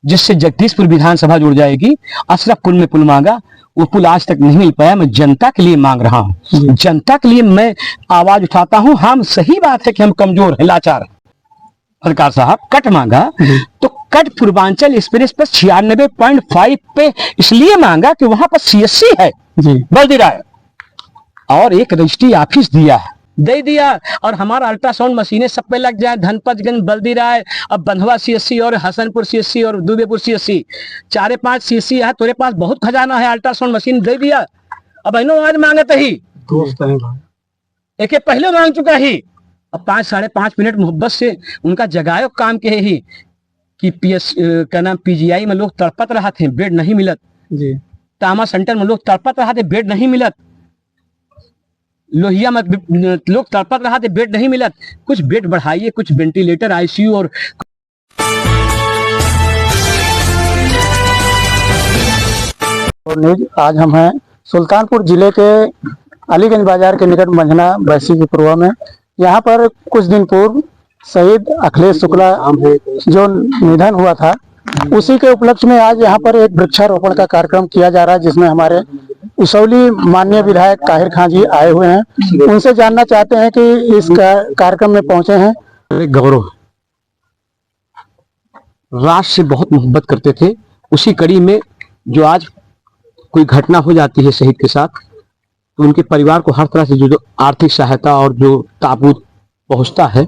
जिससे जगदीशपुर विधानसभा जुड़ जाएगी। अशरफपुर में पुल मांगा, वो पुल आज तक नहीं मिल पाया। मैं जनता के लिए मांग रहा हूँ, जनता के लिए मैं आवाज उठाता हूँ। हम सही बात है कि हम कमजोर हैं, लाचार हैं। सरकार साहब कट मांगा तो कट पूर्वांचल एक्सप्रेस पर 96.5 पे इसलिए मांगा कि वहां पर सीएससी है बल्दी राय, और एक रजिस्ट्री ऑफिस दिया है, दे दिया। और हमारा अल्ट्रासाउंड मशीनें सब पे लग जाए, धनपतगंज बल्दी राय, अब बंधवा सीएससी और हसनपुर सीएससी और दुबेपुर सीएससी, 4-5 सीएससी है। तेरे पास बहुत खजाना है, अल्ट्रासाउंड मशीन दे दिया। अब इन्हों आज मांगत ही दोस्त है, एक पहले मांग चुका ही। अब 5-5.5 मिनट मोहब्बत से उनका जगायो काम के ही कि क्या नाम पीजीआई में लोग तड़पत रहा थे, बेड नहीं मिलत जी। टामा सेंटर में लोग तड़पत रहा थे, बेड नहीं मिलत। लोहिया में लोग तड़पत रहा थे, बेड नहीं मिलत। कुछ बेड बढ़ाइए, कुछ वेंटिलेटर, आईसीयू। और आज हम हैं सुल्तानपुर जिले के अलीगंज बाजार के निकट मंझना बैसी के पूर्व में। यहाँ पर कुछ दिन पूर्व शहीद अखिलेश शुक्ला जो निधन हुआ था, उसी के उपलक्ष्य में आज यहाँ पर एक वृक्षारोपण का कार्यक्रम किया जा रहा है, जिसमें हमारे उसौली माननीय विधायक ताहिर खान जी आए हुए हैं। उनसे जानना चाहते हैं कि इस कार्यक्रम में पहुंचे हैं। गौरव राष्ट्र से बहुत मोहब्बत करते थे, उसी कड़ी में जो आज कोई घटना हो जाती है शहीद के साथ, तो उनके परिवार को हर तरह से जो आर्थिक सहायता और जो ताबूत पहुंचता है,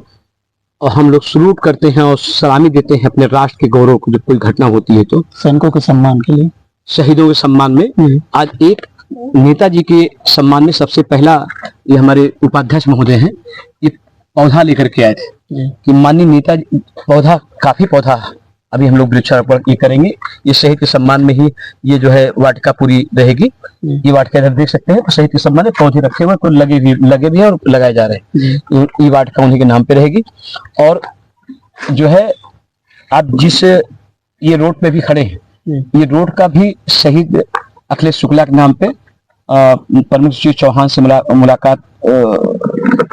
और हम लोग सलूट करते हैं और सलामी देते हैं अपने राष्ट्र के गौरव को। जब कोई घटना होती है तो सैनिकों के सम्मान के लिए, शहीदों के सम्मान में आज एक नेताजी के सम्मान में सबसे पहला ये हमारे उपाध्यक्ष महोदय हैं, ये पौधा लेकर के आए थे कि माननीय नेताजी काफी पौधा अभी हम लोग वृक्षारोपण ये करेंगे। ये शहीद के सम्मान में ही ये जो है वाटिका पूरी रहेगी। ये वाटिका इधर देख सकते हैं, तो शहीद के सम्मान में पौधे रखे हुए, कुछ लगे भी हैं और लगाए जा रहे हैं। ये वाटिका उन्हीं के नाम पे रहेगी। और जो है आप जिस ये रोड पे भी खड़े हैं, ये रोड का भी शहीद अखिलेश शुक्ला के नाम पे प्रमुख श्री चौहान से मुलाकात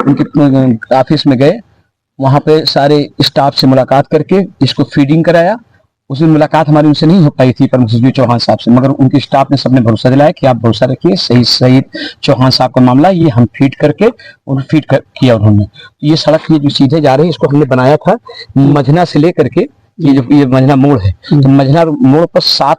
उनके ऑफिस में गए, वहां पे सारे स्टाफ से मुलाकात करके इसको फीडिंग कराया। उस दिन मुलाकात हमारी उनसे नहीं हो पाई थी प्रमुख श्री चौहान साहब से, मगर उनके स्टाफ ने सबने भरोसा दिलाया कि आप भरोसा रखिए, शहीद चौहान साहब का मामला ये हम फीड करके और किया उन्होंने। ये सड़क ये जो सीधे जा रही है, इसको हमने बनाया था मझना से लेकर के ये मझना मोड़ है, तो मझना मोड़ पर 7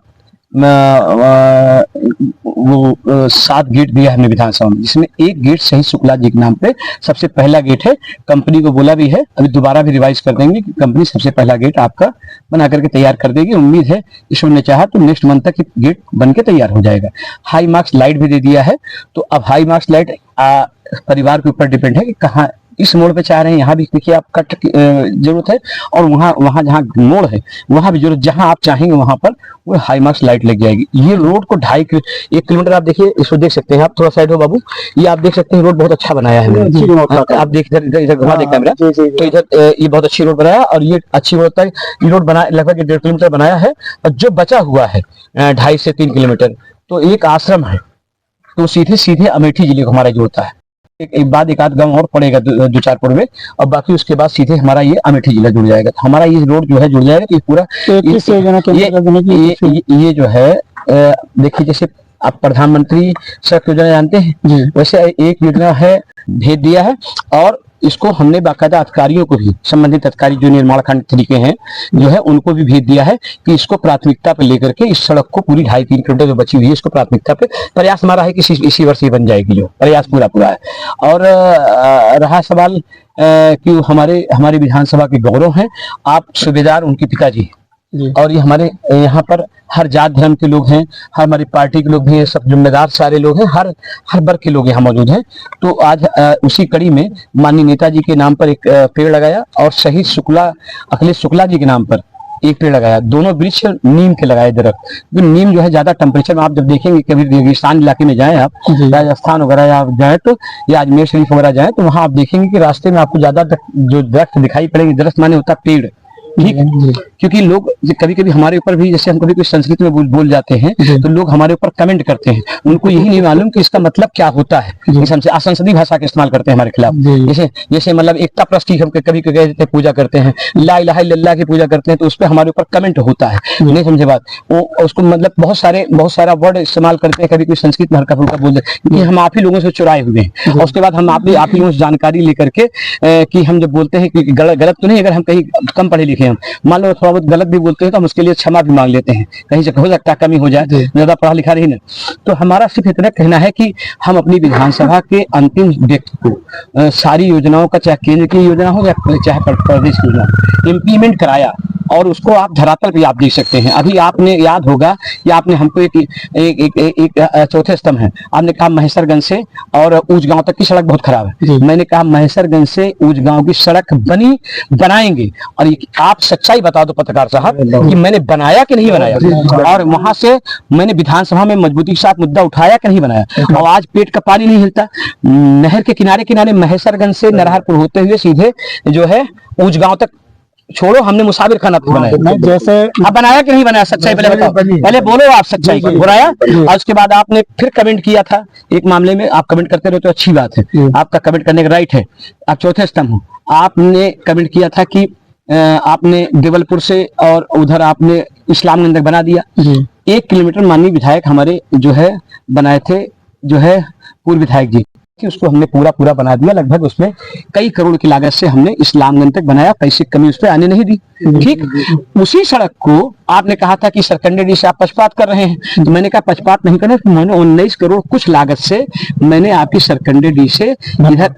गेट दिया हमने विधानसभा में, जिसमें एक गेट शहीद शुक्ला जी के नाम पे सबसे पहला गेट है। कंपनी को बोला भी है, अभी दोबारा भी रिवाइज कर देंगे कि कंपनी सबसे पहला गेट आपका बना करके तैयार कर देगी। उम्मीद है ईश्वर ने चाहा तो नेक्स्ट मंथ तक गेट बन के तैयार हो जाएगा। हाई मार्क्स लाइट भी दे दिया है, तो अब हाई मार्क्स लाइट परिवार के ऊपर डिपेंड है कि कहाँ इस मोड़ पे चाह रहे हैं। यहाँ भी देखिए आप कट की जरूरत है, और वहाँ जहाँ मोड़ है वहाँ भी जरूरत, जहाँ आप चाहेंगे वहाँ पर वो हाई मार्क्स लाइट लग जाएगी। ये रोड को 1 किलोमीटर आप देखिए, इसको देख सकते हैं आप, थोड़ा साइड हो बाबू, ये आप देख सकते हैं रोड बहुत अच्छा बनाया है। आप देख इधर घुमा दें कैमरा, तो इधर ये बहुत अच्छी रोड बनाया, और ये अच्छी रोड तक ये रोड बनाया, लगभग 1.5 किलोमीटर बनाया है। और जो बचा हुआ है 2.5 से 3 किलोमीटर, तो एक आश्रम है, तो सीधे अमेठी जिले को हमारा जोड़ता है। एक आध गांव और पड़ेगा 2-4 पुर में, और बाकी उसके बाद सीधे हमारा ये अमेठी जिला जुड़ जाएगा। तो हमारा ये रोड जो है जुड़ जाएगा। तो पूरा ये जो है देखिए, जैसे आप प्रधानमंत्री सड़क योजना जानते हैं, वैसे एक योजना है भेज दिया है, और इसको हमने बाकायदा अधिकारियों को भी, संबंधित अधिकारी जो निर्माण खंड तरीके हैं जो है, उनको भी भेज दिया है कि इसको प्राथमिकता पे लेकर के इस सड़क को पूरी 2.5-3 किलोमीटर जो बची हुई है, इसको प्राथमिकता पे प्रयास हमारा है कि इसी वर्ष ही बन जाएगी, जो प्रयास पूरा है। और रहा सवाल कि हमारे विधानसभा के गौरव हैं, आप सूबेदार उनके पिताजी, और ये हमारे यहाँ पर हर जात धर्म के लोग हैं, हमारी पार्टी के लोग भी हैं, सब जिम्मेदार सारे लोग हैं, हर वर्ग के लोग यहाँ मौजूद हैं। तो आज उसी कड़ी में माननीय नेताजी के नाम पर एक पेड़ लगाया, और शहीद अखिलेश शुक्ला जी के नाम पर एक पेड़ लगाया। दोनों वृक्ष नीम के लगाए दरख्त। नीम जो है ज्यादा टेम्परेचर में, आप जब देखेंगे कभी रेगिस्तान इलाके में जाएं, आप राजस्थान वगैरह आप जाएं तो, या अजमेर शरीफ वगैरह जाएं, तो वहां आप देखेंगे कि रास्ते में आपको ज्यादा जो दरख्त दिखाई पड़ेंगे, दरख्त माने होता पेड़, ठीक, क्योंकि लोग कभी कभी हमारे ऊपर भी, जैसे हम कभी कोई संस्कृत में बोल जाते हैं तो लोग हमारे ऊपर कमेंट करते हैं, उनको यही नहीं मालूम कि इसका मतलब क्या होता है। जैसे हमसे असंसदीय भाषा का इस्तेमाल करते हैं हमारे खिलाफ, जैसे जैसे मतलब एकता प्लस की हम कभी कह देते हैं, पूजा करते हैं, ला इलाहा इल्लल्लाह की पूजा करते हैं, तो उस पर हमारे ऊपर कमेंट होता है। नहीं समझे बात, वो उसको मतलब बहुत सारा वर्ड इस्तेमाल करते हैं, कभी कोई संस्कृत में हल्का फुल्का बोल देते, क्योंकि हम आप ही लोगों से चुराए हुए हैं। और उसके बाद हम आप ही लोगों से जानकारी लेकर के कि हम जब बोलते हैं कि गलत तो नहीं, अगर हम कहीं कम पढ़े लिखे हैं, मान लो थोड़ा बहुत गलत भी बोलते हैं तो हम उसके लिए क्षमा भी मांग लेते हैं, कहीं से हो सकता है कमी हो जाए, ज्यादा पढ़ा लिखा नहीं ना। तो हमारा सिर्फ इतना कहना है कि हम अपनी विधानसभा के अंतिम व्यक्ति को सारी योजनाओं का, चाहे केंद्र की योजना हो या चाहे प्रदेश की योजना, इम्प्लीमेंट कराया, और उसको आप धरातल पे आप देख सकते हैं। अभी आपने याद होगा कि आपने हमको एक चौथे स्तंभ है, आपने कहा महेशरगंज से और ऊंच गांव तक की सड़क बहुत खराब है। मैंने कहा महेशरगंज से ऊंच गांव की सड़क बनाएंगे, और आप सच्चाई बता दो पत्रकार साहब कि मैंने बनाया कि नहीं बनाया, और वहां से मैंने विधानसभा में मजबूती के साथ मुद्दा उठाया कि नहीं बनाया। और आज पेट का पानी नहीं हिलता, नहर के किनारे किनारे महेशरगंज से नरहरपुर होते हुए सीधे जो है ऊंच गांव तक, छोड़ो हमने मुसाफिर खाना बनाया, जैसे आप बनाया कि नहीं बनाया, सच्चाई पहले बताओ, पहले बोलो आप सच्चाई बनाया। और उसके बाद आपने फिर कमेंट किया था एक मामले में, आप कमेंट करते रहो तो अच्छी बात है, आपका कमेंट करने का राइट है, आप चौथे स्तंभ हो। आपने कमेंट किया था कि आपने देवलपुर से और उधर आपने इस्लामगंज तक बना दिया। 1 किलोमीटर माननीय विधायक हमारे जो है बनाए थे, जो है पूर्व विधायक जी, कि उसको हमने पूरा बना दिया, लगभग उसमें कई करोड़ की लागत से हमने इस्लामगंज तक बनाया, पैसे कमी उस पर आने नहीं दी। ठीक, उसी सड़क को आपने कहा था कि सरकंडे से आप पक्षपात कर रहे हैं, तो मैंने कहा पक्षपात नहीं करना, तो मैंने 19 करोड़ कुछ लागत से मैंने आपकी सरकंडे से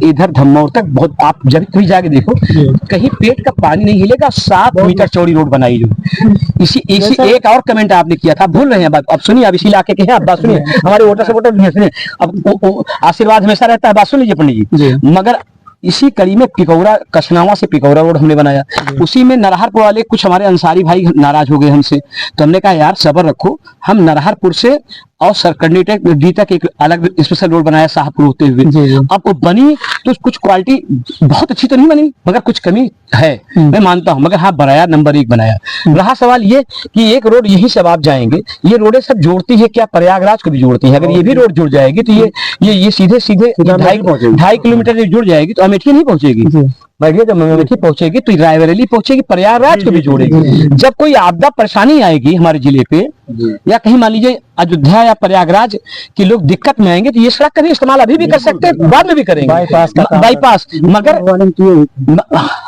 इधर धम्मौर तक, बहुत आप जब कभी जाके देखो कहीं पेट का पानी नहीं हिलेगा, 7 मीटर चौड़ी रोड बनाई जो। इसी एक और कमेंट आपने किया था, भूल रहे हैं बात, अब सुनिए, अब इसी इलाके के हैं आप, बात सुनिए, हमारे वोटर सपोर्टर भी हैं, सुनिए, अब आशीर्वाद हमेशा रहता है, बात सुन लीजिए पंडित जी। मगर इसी कड़ी में पिकौरा, कछनावा से पिकौरा रोड हमने बनाया, उसी में नरहरपुर वाले कुछ हमारे अंसारी भाई नाराज हो गए हमसे, तो हमने कहा यार सब्र रखो, हम नरहरपुर से और सरकंडी तक एक अलग स्पेशल रोड बनाया शाहपुर होते हुए। अब वो बनी तो कुछ क्वालिटी बहुत अच्छी तो नहीं बनी, मगर कुछ कमी है, मैं मानता हूं, मगर हाँ बनाया, नंबर 1 बनाया। रहा सवाल ये कि एक रोड यहीं से आप जाएंगे, ये रोडें सब जोड़ती है क्या, प्रयागराज को भी जोड़ती है, अगर ये भी रोड जुड़ जाएगी तो ये सीधे 2.5 किलोमीटर जुड़ जाएगी तो अमेठी नहीं पहुंचेगी, बढ़िया, जब अमेठी पहुंचेगी तो रायबरेली पहुंचेगी, प्रयागराज को भी जोड़ेगी। जब कोई आपदा परेशानी आएगी हमारे जिले पे, या कहीं मान लीजिए अयोध्या या प्रयागराज के लोग दिक्कत में आएंगे, तो ये सड़क का भी इस्तेमाल अभी भी कर सकते हैं, बाद में भी करेंगे, बाईपास। मगर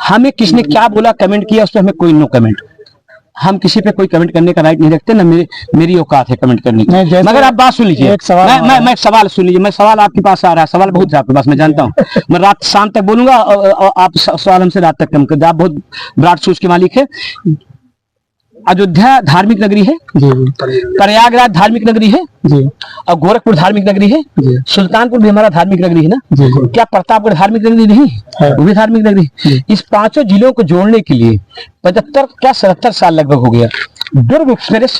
हमें किसने क्या बोला, कमेंट किया, उस पर हमें कोई नो कमेंट, हम किसी पे कोई कमेंट करने का राइट नहीं रखते, ना मेरी औकात है कमेंट करने की। मगर आप बात सुन लीजिए, मैं सवाल सुन लीजिए, मैं सवाल आपके पास आ रहा है, सवाल बहुत है आपके पास, मैं जानता हूँ, मैं रात शाम तक बोलूंगा और आप सवाल हमसे रात तक कम कर, आप बहुत ब्रॉड सोच के मालिक है। अयोध्या धार्मिक नगरी है, प्रयागराज धार्मिक नगरी है, और गोरखपुर धार्मिक नगरी है, सुल्तानपुर भी हमारा धार्मिक नगरी है ना, क्या प्रतापगढ़ धार्मिक नगरी नहीं है, वो भी धार्मिक नगरी। इस 5 जिलों को जोड़ने के लिए 75 क्या 77 साल लगभग हो गया। दुर्ग एक्सप्रेस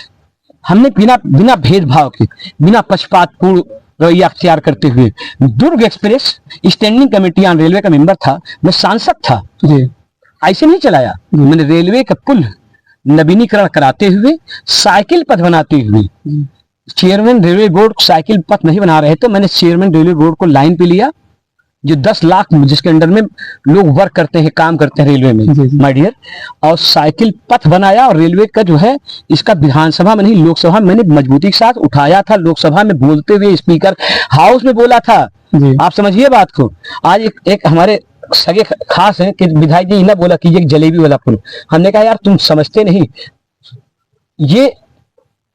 हमने बिना भेदभाव के, बिना पक्षपातपूर्ण रवैया अख्तियार करते हुए, Durg express standing committee on railway का मेंबर था, मैं सांसद था, ऐसे नहीं चलाया मैंने, रेलवे का पुल नवीनीकरण कराते हुए, साइकिल पथ बनाते हुए, चेयरमैन रेलवे बोर्ड साइकिल पथ नहीं बना रहे तो मैंने चेयरमैन रेलवे बोर्ड को लाइन पे लिया, जो 10 लाख जिसके अंडर में लोग वर्क करते हैं, काम करते हैं रेलवे में माय डियर, और साइकिल पथ बनाया, और रेलवे का जो है इसका विधानसभा में नहीं लोकसभा में मैंने मजबूती के साथ उठाया था, लोकसभा में बोलते हुए स्पीकर हाउस में बोला था। आप समझिए बात को। आज एक हमारे सगे खास है कि विधायक जी ना बोला कि ये जलेबी वाला पुल, हमने कहा यार तुम समझते नहीं, ये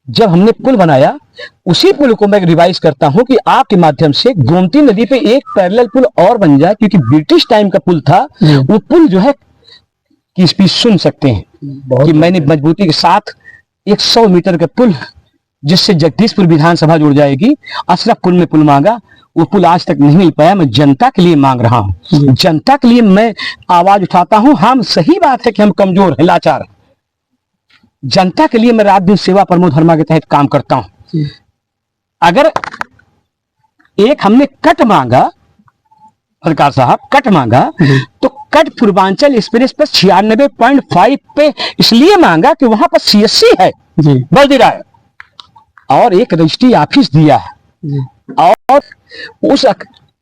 जब हमने पुल बनाया, उसी पुल को मैं रिवाइज करता हूं कि आपके माध्यम से गोमती नदी पे एक पैरेलल पुल और बन जाए, क्योंकि ब्रिटिश टाइम का पुल था, वो पुल जो है की स्पीच सुन सकते हैं कि मैंने मजबूती के साथ 100 मीटर का पुल, जिससे जगदीशपुर विधानसभा जुड़ जाएगी, अशरफ पुल में पुल मांगा, वो पुल आज तक नहीं मिल पाया। मैं जनता के लिए मांग रहा हूं, जनता के लिए मैं आवाज उठाता हूं। हम सही बात है कि हम कमजोर हैं, लाचार, जनता के लिए मैं रात दिन सेवा परमो धर्मा के तहत काम करता हूं। अगर एक हमने कट मांगा, सरकार साहब कट मांगा, तो कट पूर्वांचल एक्सप्रेस पर 96.5 पे इसलिए मांगा कि वहां पर सीएससी है जी बल्दी राय और एक रजिस्ट्री ऑफिस दिया है जी और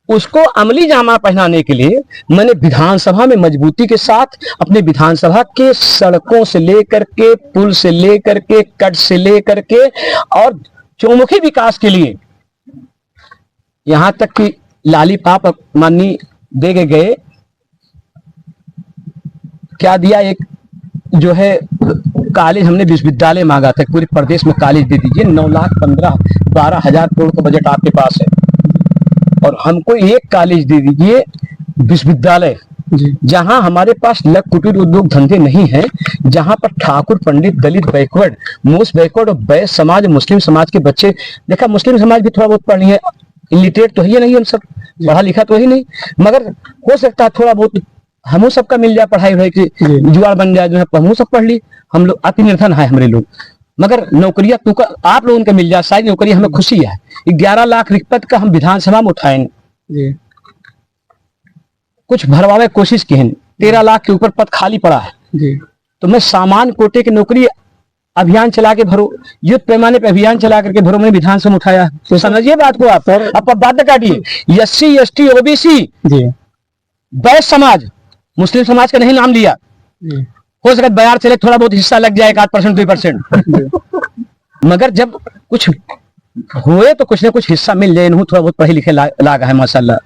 उसको अमली जामा पहनाने के लिए मैंने विधानसभा में मजबूती के साथ अपने विधानसभा के सड़कों से लेकर के पुल से लेकर के कट से लेकर के और चौमुखी विकास के लिए यहां तक कि लालीपाप माननीय दे गए क्या दिया एक जो है कॉलेज हमने विश्वविद्यालय मांगा था पूरे प्रदेश में कॉलेज दे दीजिए 9,15,12,000 करोड़ का बजट आपके पास है और हमको एक कॉलेज दे दीजिए विश्वविद्यालय जहां हमारे पास लघु कुटीर उद्योग धंधे नहीं है जहां पर ठाकुर पंडित दलित बैकवर्ड मोस्ट बैकवर्ड और वैश्य समाज मुस्लिम समाज के बच्चे देखा मुस्लिम समाज भी थोड़ा बहुत पढ़ लिए इलिटरेट तो ही नहीं हम सब पढ़ा लिखा तो ही नहीं मगर हो सकता है थोड़ा बहुत हमू सबका मिल जाए पढ़ाई वढ़ाई की जुआड़ बन जाए जो है हमू सब पढ़ ली हम लोग अति निर्धन है हमारे लोग मगर नौकरियां तो आप लोगों को मिल जाए सारी नौकरी हमें खुशी है 11 लाख रिक्पत का हम विधानसभा में उठाएंगे कुछ भरवावे कोशिश की है 13 लाख के ऊपर पद खाली पड़ा है तो मैं सामान्य कोटे की नौकरी अभियान चला के भरो युद्ध पैमाने पे अभियान चला करके भरो मैंने विधानसभा में उठाया तो समझिए बात को आप बात काटिए SC ST OBC वैश्य समाज मुस्लिम समाज का नहीं नाम लिया हो सकता बयार चले थोड़ा बहुत हिस्सा लग जाए 1% 2% मगर जब कुछ हुए तो कुछ ना कुछ हिस्सा मिल जाए इन्हों थोड़ा बहुत पढ़े लिखे लागा है माशाल्लाह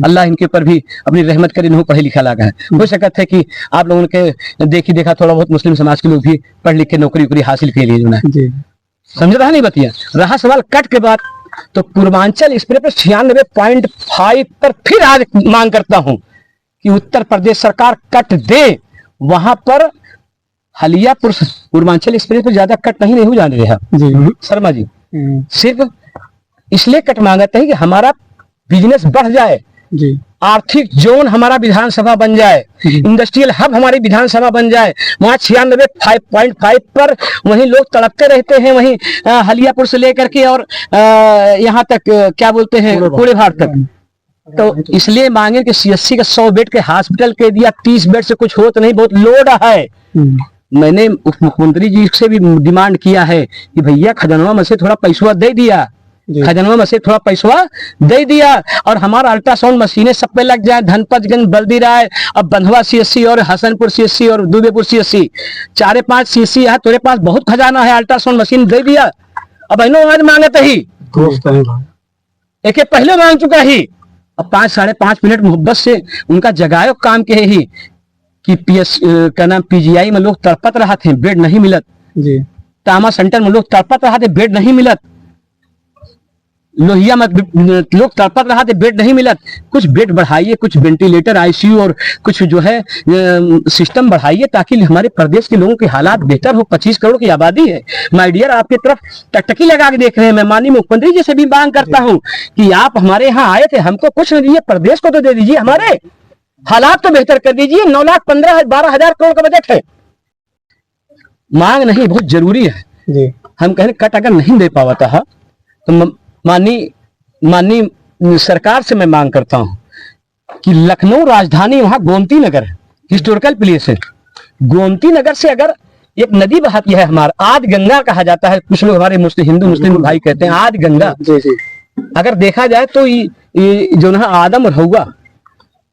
अल्लाह इनके ऊपर भी अपनी रहमत करे इन्हों पढ़े लिखा लागा है हो सकता है कि आप लोगों के देखा थोड़ा बहुत मुस्लिम समाज के लोग भी पढ़ लिख के नौकरी वोकरी हासिल के लिए जो है समझ रहा नहीं बतिया रहा सवाल कट के बाद तो पूर्वांचल एक्सप्रेस पर 96.5 पर फिर आज मांग करता हूं कि उत्तर प्रदेश सरकार कट दे वहां पर हलियापुर पूर्वांचल एक्सप्रेस पर ज्यादा कट नहीं हो जाने रहा शर्मा जी सिर्फ इसलिए कट मांगते हैं कि हमारा बिजनेस बढ़ जाए आर्थिक जोन हमारा विधानसभा बन जाए इंडस्ट्रियल हब हमारी विधानसभा बन जाए वहां 96.5 पर वहीं लोग तड़पते रहते हैं वहीं हलियापुर से लेकर के और यहाँ तक क्या बोलते हैं पूरे भारत तक तो इसलिए मांगे कि CSC का 100 बेड के हॉस्पिटल के दिया 30 बेड से कुछ हो तो नहीं बहुत लोड है मैंने उप मुख्यमंत्री जी से भी डिमांड किया है कि भैया खजनवा में से थोड़ा पैसा दे दिया खजनवा में से थोड़ा पैसा दे दिया और हमारा अल्ट्रासाउंड मशीनें सब पे लग जाए धनपतगंज बल्दी राय अब बंधवा CSC और हसनपुर CSC और दुबेपुर CSC 4-5 CSC है तेरे पास बहुत खजाना है अल्ट्रासाउंड मशीन दे दिया अब इन्हों आज मांगते ही एक पहले मांग चुका ही अब 5-5.5 मिनट मोहब्बत से उनका जगायो काम के ही कि क्या नाम PGI में लोग तड़पत रहा थे बेड नहीं मिलत टामा सेंटर में लोग तड़पत रहा थे बेड नहीं मिलत लोहिया में लोग तड़पत रहा थे बेड नहीं मिलत कुछ बेड बढ़ाइए कुछ वेंटिलेटर ICU और कुछ जो है सिस्टम बढ़ाइए ताकि हमारे प्रदेश के लोगों के हालात बेहतर हो 25 करोड़ की आबादी है माय डियर आपकी तरफ टकटकी लगा के देख रहे हैं मैं माननीय मुख्यमंत्री जी से भी मांग करता हूं कि आप हमारे यहाँ आए थे हमको कुछ नहीं दीजिए प्रदेश को तो दे दीजिए हमारे हालात तो बेहतर कर दीजिए 9,15,12,000 करोड़ का बजट है मांग नहीं बहुत जरूरी है हम कहें कट अगर नहीं दे पाता है तो माननीय सरकार से मैं मांग करता हूं कि लखनऊ राजधानी वहां गोमती नगर है हिस्टोरिकल प्लेस है गोमती नगर से अगर एक नदी बहती है हमारा आदि गंगा कहा जाता है कुछ लोग हमारे हिंदू मुस्लिम भाई कहते हैं आदि गंगा अगर देखा जाए तो ये जो है आदम और हवा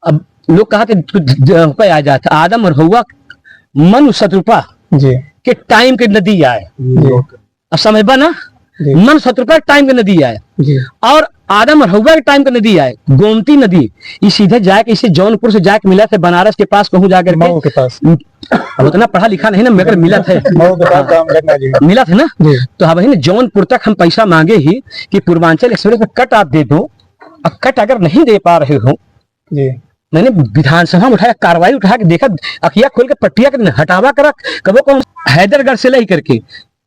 अब लोग कहते आ जाता आदम और हवा मनु शत्रुपा के टाइम की नदी आए अब समझ बा ना मन शत्रुपा टाइम की नदी आए और आदम और हवा के टाइम की नदी आए गोमती नदी ये सीधे जाके इसे जौनपुर से जाके मिला थे बनारस के पास कहूँ जाकर के अब उतना पढ़ा लिखा नहीं ना मगर मिला था मिला था ना तो अब जौनपुर तक हम पैसा मांगे ही कि पूर्वांचल एक्सप्रेस में कट आप दे दो और कट अगर नहीं दे पा रहे हो मैंने विधानसभा में उठाया कार्रवाई उठा के देखा अखिया खोल के पट्टिया के हटावा करा कबो को हैदरगढ़ से लाई करके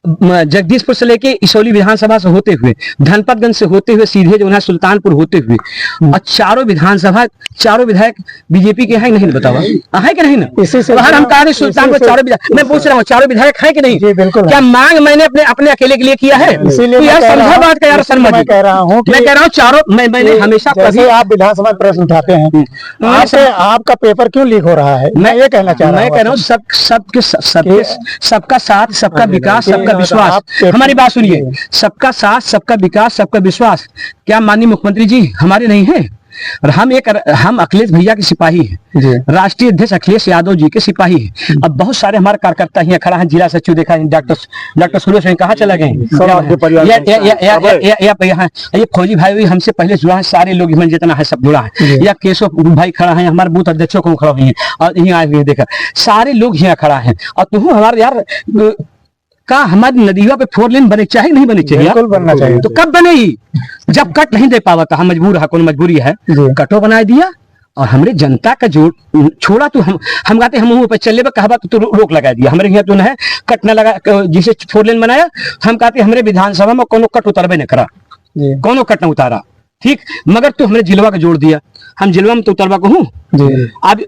जगदीशपुर से लेके इसौली विधानसभा से होते हुए, धनपतगंज से होते हुए सीधे जो है सुल्तानपुर होते हुए, और चारों विधानसभा, चारों विधायक बीजेपी के हैं, नहीं बतावा है कि नहीं ना? इसी से बाहर हम कहा रहे सुल्तानपुर चारों विधायक, मैं पूछ रहा हूँ चारों विधायक है कि नहीं? जी बिल्कुल। क्या मांग मैंने अपने अकेले के लिए किया है? इसीलिए यार समझा बात का यार, मैं कह रहा हूँ मैं कह रहा हूँ चारों, मैंने हमेशा जैसे आप विधानसभा प्रश्न उठाते हैं, आपका पेपर क्यों लीक हो रहा है? मैं ये कहना चाह रहा हूँ, मैं कह रहा हूँ सबका साथ, सबका विकास, सबका विश्वास। हमारी बात सुनिए, सबका साथ, सबका विकास, सबका विश्वास क्या माननीय मुख्यमंत्री जी हमारे नहीं है? और हम अखिलेश भैया के सिपाही हैं, राष्ट्रीय अध्यक्ष अखिलेश यादव जी के सिपाही हैं। अब बहुत सारे हमारे कार्यकर्ता यहाँ खड़ा है, जिला सचिव देखा है डॉक्टर सुरेश कहाँ चला गए? ये फौजी भाई हमसे पहले जुड़ा है, सारे लोग इसमें जितना है सब जुड़ा है। या केशव भाई खड़ा है, हमारे बूथ अध्यक्षों को खड़ा हुई है और यहाँ आए हुए देखा, सारे लोग यहाँ खड़ा है। और तुम हमारे यार का हमारी नदियों पे 4 लेन बने चाहिए नहीं बने चाहिए? बिल्कुल बनना चाहिए। तो कब बनेगी? जब कट नहीं दे पावा था, हम मजबूर है, कौन मजबूरी है, कटो बना दिया और हमरे जनता का जो छोड़ा तो हम कहते हम पे चले कहवा तो रोक लगा दिया। हमारे यहाँ तो है कट न लगा, जिसे 4 लेन बनाया, हम कहते हमारे विधानसभा में कोनो कट उतरबे न करा, कोनो कट न उतारा, ठीक, मगर तू हमरे जिलवा का जोड़ दिया। हम जिलवा में तो उतरवा को हूँ, अब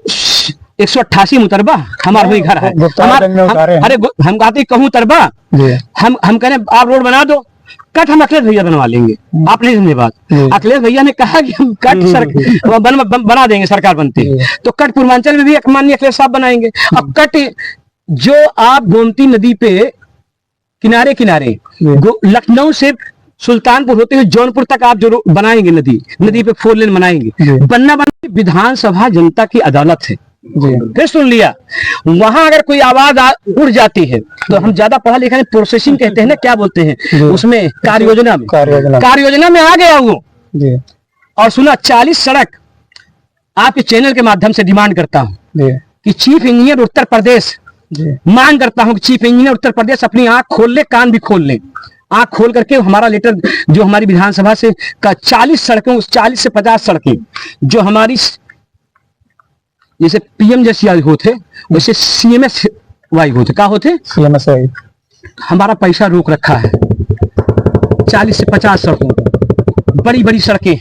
188 में उतरबा हमारा वही घर है। अरे हम कहते कहूँ उतरबा, हम कह रहे आप रोड बना दो, कट हम अखिलेश भैया बनवा लेंगे। आप नहीं समझे बात, अखिलेश भैया ने कहा कि हम कट बना देंगे सरकार बनते, तो कट पूर्वांचल में भी एक माननीय अखिलेश साहब बनाएंगे। अब कट जो आप गोमती नदी पे किनारे किनारे लखनऊ से सुल्तानपुर होते हुए जौनपुर तक आप जो बनाएंगे, नदी पे 4 लेन बनाएंगे, बनना विधानसभा जनता की अदालत है। फिर सुन लिया, वहां अगर कोई आवाज उड़ जाती है तो हम ज्यादा पढ़ा लिखा नहीं, प्रोसेसिंग कहते हैं ना, क्या बोलते हैं उसमें, कार्य योजना में आ गया वो। और सुना 40 सड़क आपके चैनल के माध्यम से डिमांड करता हूं कि चीफ इंजीनियर उत्तर प्रदेश, मांग करता हूं कि चीफ इंजीनियर उत्तर प्रदेश अपनी आंख खोल ले, कान भी खोल ले, आंख खोल करके हमारा लेटर जो हमारी विधानसभा से 40 सड़कों, 40 से 50 सड़कें जो हमारी जैसे पीएम जैसी होते वैसे सीएमएस वाई होते, क्या होते? CMS Y. हमारा पैसा रोक रखा है 40 से 50 सड़कों, बड़ी बड़ी सड़कें।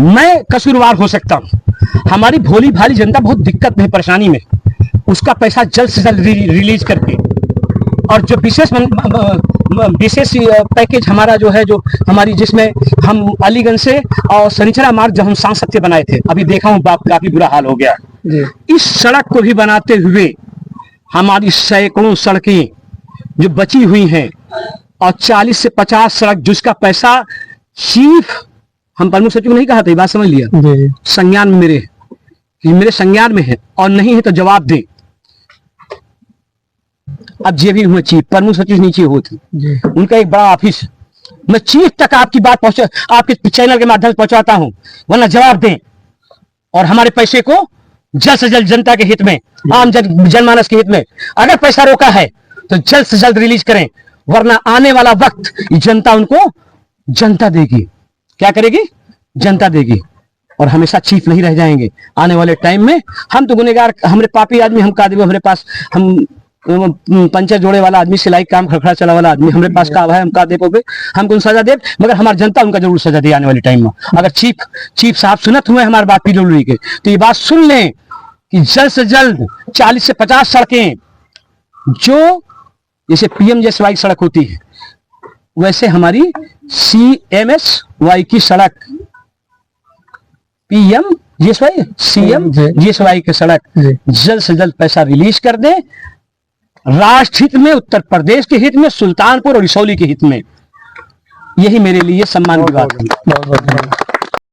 मैं कसूरवार हो सकता हूं, हमारी भोली भाली जनता बहुत दिक्कत में, परेशानी में, उसका पैसा जल्द से जल्द रिलीज करके, और जो विशेष पैकेज हमारा जो है, जो हमारी जिसमें हम अलीगंज से और सनिचरा मार्ग जब हम सांसद बनाए थे, अभी देखा हूँ बाप काफी बुरा हाल हो गया। इस सड़क को भी बनाते हुए हमारी सैकड़ों सड़कें जो बची हुई हैं, और 40 से 50 सड़क जिसका पैसा चीफ, हम प्रमुख सचिव नहीं कहा था, बात समझ लिया, संज्ञान में मेरे संज्ञान में है, और नहीं है तो जवाब दे। अब जे भी हुए चीफ, प्रमुख सचिव नीचे होते, उनका एक बड़ा ऑफिस, मैं चीफ तक आपकी बात आपके चैनल के माध्यम से पहुंचाता हूं, वरना जवाब दें और हमारे पैसे को जल्द से जल्द जनता के हित में, आम जनमानस के हित में, अगर पैसा रोका है तो जल्द से जल्द रिलीज करें, वरना आने वाला वक्त जनता उनको जनता देगी। क्या करेगी? जनता देगी, और हमेशा चीफ नहीं रह जाएंगे आने वाले टाइम में। हम तो गुनेगार, हमारे पापी आदमी, हम का देव, हमारे पास हम पंचर जोड़े वाला आदमी, सिलाई काम खड़खड़ा चला वाला आदमी, हमारे पास का है, हम का दे पे, हम कौन सजा दे, मगर हमारी जनता उनका जरूर सजा दे आने वाले टाइम में। अगर चीफ साहब सुनत हुए हमारे बात पीडब्ल्यूडी के, तो ये बात सुन लें कि जल्द से जल्द 40 से 50 सड़कें जो जैसे पीएमजेएसवाई सड़क होती है, वैसे हमारी सीएमएसवाई की सड़क, पीएमजेएसवाई सीएमजेएसवाई की सड़क जल्द से जल्द पैसा रिलीज कर दें, राष्ट्र हित में, उत्तर प्रदेश के हित में, सुल्तानपुर और इसौली के हित में। यही मेरे लिए सम्मान की बात है।